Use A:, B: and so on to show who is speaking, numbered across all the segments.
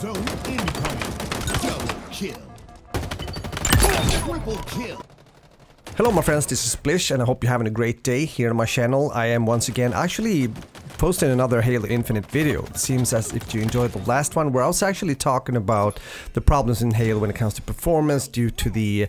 A: zone incoming. Double kill. Triple kill.
B: Hello my friends, this is Splish and I hope you're having a great day here on my channel. I am once again actually posting another Halo Infinite video. It seems as if you enjoyed the last one where I was actually talking about the problems in Halo when it comes to performance due to the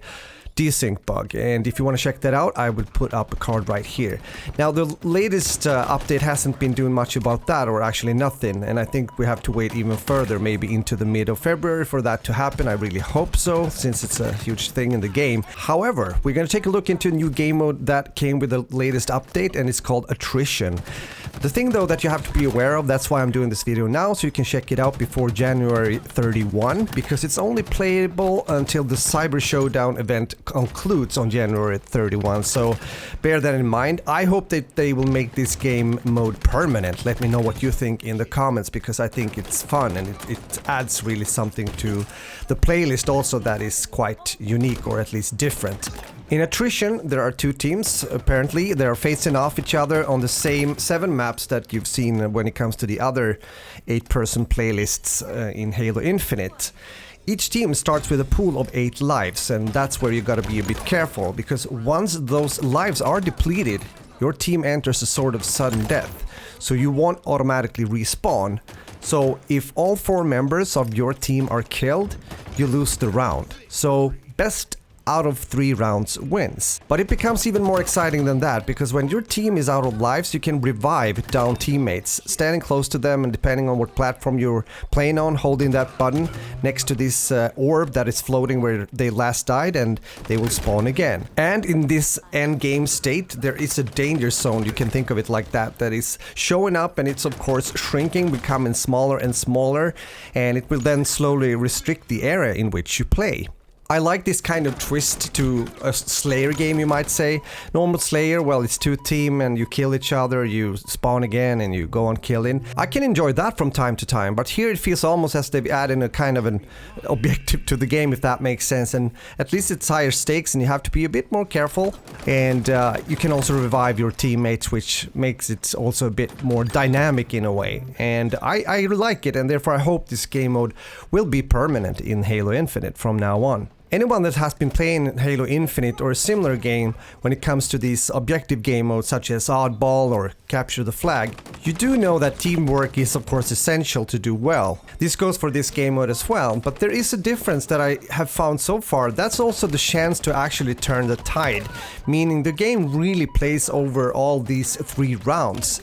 B: desync bug, and if you want to check that out I will put up a card right here. Now the latest update hasn't been doing much about that, or actually nothing, and I think we have to wait even further, maybe into the mid of February for that to happen. I really hope so, since it's a huge thing in the game. However, we're going to take a look into a new game mode that came with the latest update, and it's called Attrition. The thing though that you have to be aware of, that's why I'm doing this video now, so you can check it out before January 31, because it's only playable until the Cyber Showdown event concludes on January 31, so bear that in mind. I hope that they will make this game mode permanent. Let me know what you think in the comments, because I think it's fun and it adds really something to the playlist also that is quite unique, or at least different. In Attrition, there are two teams. Apparently, they are facing off each other on the same 7 maps that you've seen when it comes to the other 8-person playlists in Halo Infinite. Each team starts with a pool of 8 lives, and that's where you gotta be a bit careful, because once those lives are depleted, your team enters a sort of sudden death, so you won't automatically respawn. So if all 4 members of your team are killed, you lose the round. So best out of 3 rounds wins. But it becomes even more exciting than that, because when your team is out of lives, you can revive down teammates, standing close to them, and depending on what platform you're playing on, holding that button next to this orb that is floating where they last died, and they will spawn again. And in this end game state, there is a danger zone, you can think of it like that, that is showing up, and it's of course shrinking, becoming smaller and smaller, and it will then slowly restrict the area in which you play. I like this kind of twist to a Slayer game, you might say. Normal Slayer, well, it's 2 team and you kill each other, you spawn again and you go on killing. I can enjoy that from time to time, but here it feels almost as they've added a kind of an objective to the game, if that makes sense. And at least it's higher stakes and you have to be a bit more careful. And you can also revive your teammates, which makes it also a bit more dynamic in a way. And I like it, and therefore I hope this game mode will be permanent in Halo Infinite from now on. Anyone that has been playing Halo Infinite or a similar game when it comes to these objective game modes such as Oddball or Capture the Flag, you do know that teamwork is of course essential to do well. This goes for this game mode as well, but there is a difference that I have found so far. That's also the chance to actually turn the tide, meaning the game really plays over all these 3 rounds.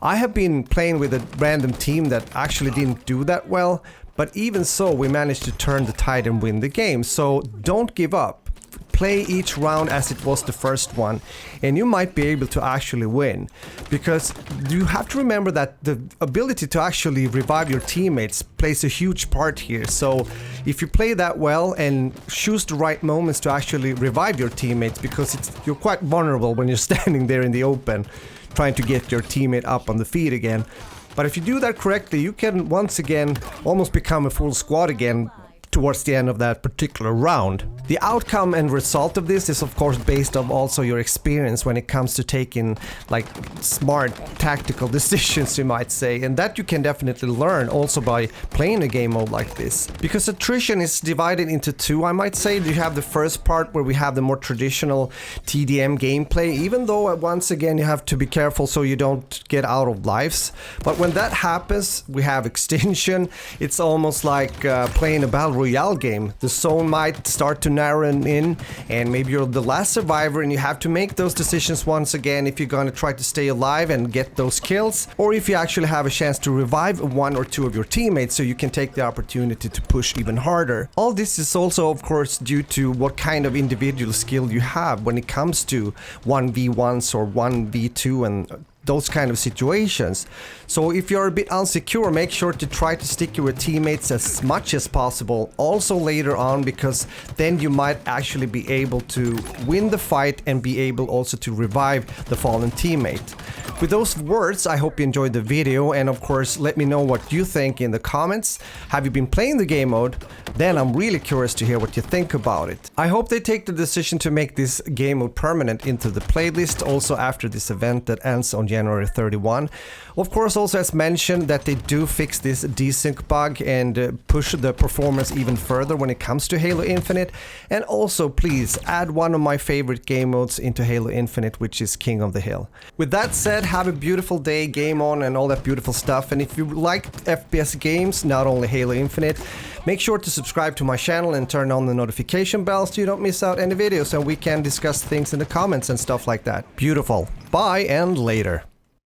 B: I have been playing with a random team that actually didn't do that well, but even so we managed to turn the tide and win the game, so don't give up. Play each round as it was the first one, and you might be able to actually win. Because you have to remember that the ability to actually revive your teammates plays a huge part here. So if you play that well and choose the right moments to actually revive your teammates, because you're quite vulnerable when you're standing there in the open trying to get your teammate up on the feet again. But if you do that correctly, you can once again almost become a full squad again towards the end of that particular round. The outcome and result of this is of course based on also your experience when it comes to taking like smart tactical decisions, you might say, and that you can definitely learn also by playing a game mode like this. Because Attrition is divided into 2, I might say. You have the first part where we have the more traditional TDM gameplay, even though once again you have to be careful so you don't get out of lives. But when that happens, we have extinction. It's almost like playing a battle royale game. The zone might start to narrow in, and maybe you're the last survivor and you have to make those decisions once again if you're gonna try to stay alive and get those kills, or if you actually have a chance to revive 1 or 2 of your teammates so you can take the opportunity to push even harder. All this is also of course due to what kind of individual skill you have when it comes to 1v1s or 1v2 and those kind of situations. So if you're a bit insecure, make sure to try to stick with teammates as much as possible also later on, because then you might actually be able to win the fight and be able also to revive the fallen teammate. With those words, I hope you enjoyed the video, and of course let me know what you think in the comments. Have you been playing the game mode? then I'm really curious to hear what you think about it. I hope they take the decision to make this game mode permanent into the playlist also after this event that ends on January 31. Of course, also as mentioned, that they do fix this desync bug and push the performance even further when it comes to Halo Infinite. And also please add one of my favorite game modes into Halo Infinite, which is King of the Hill. With that said, have a beautiful day, game on, and all that beautiful stuff. And if you like FPS games, not only Halo Infinite, make sure to subscribe to my channel and turn on the notification bell so you don't miss out any videos, and we can discuss things in the comments and stuff like that. Beautiful. Bye and later.